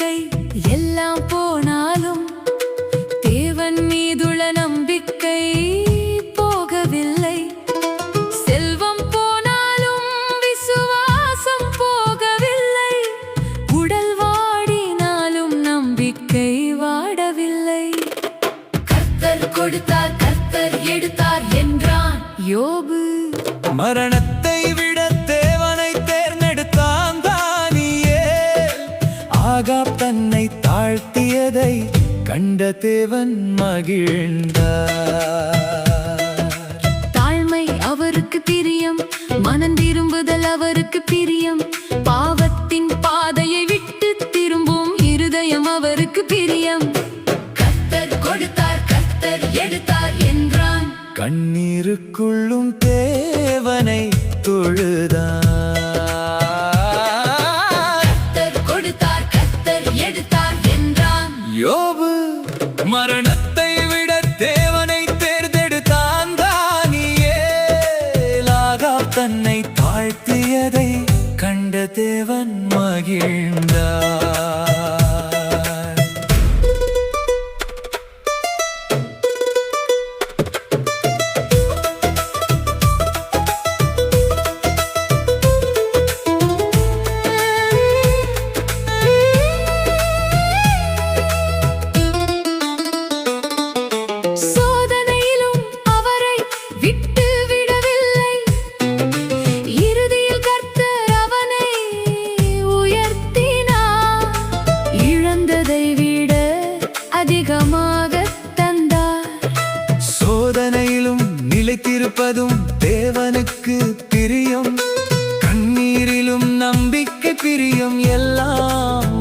நம்பிக்கை எல்லாம் போனாலும் தேவன் மீதுள்ள நம்பிக்கை போகவில்லை. செல்வம் போனாலும் விசுவாசம் போகவில்லை. உடல் வாடினாலும் நம்பிக்கை வாடவில்லை. கர்த்தர் கொடுத்தார், கர்த்தர் எடுத்தார் என்றான் யோபு. மரணத்தை விட தேவனை தேர்ந்தெடுத்தான் தானியேல். ஆகாப் தன்னை தாழ்த்தியதை கண்ட தேவன் மகிழ்ந்தார். தாழ்மை அவருக்கு பிரியம், மனம் திரும்புதல் அவருக்கு பிரியம். பாவத்தின் பாதையை விட்டு திரும்பும் இருதயம் அவருக்கு பிரியம். கர்த்தர் கொடுத்தார், கர்த்தர் எடுத்தார் என்றான். கண்ணீருக்குள்ளும் தேவனை தொழுதான். கர்த்தர் கொடுத்தார், கர்த்தர் எடுத்தார் என்றான் யோபு. மரணத்தை விட தேவனை தேர்ந்தெடுத்தான் தானியேல். ஆகாப் தன்னை தாழ்த்தியதை கண்ட தேவன் மகிழ்ந்தார். சோதனையிலும் அவரை விட்டு விடவில்லை. இறுதியில் கர்த்தர் அவனை உயர்த்தினார். இழந்ததை விட அதிகமாக தந்தார். சோதனையிலும் நிலைத்திருப்பதும் தேவனுக்கு பிரியம். கண்ணீரிலும் நம்பிக்கை பிரியம். எல்லாம்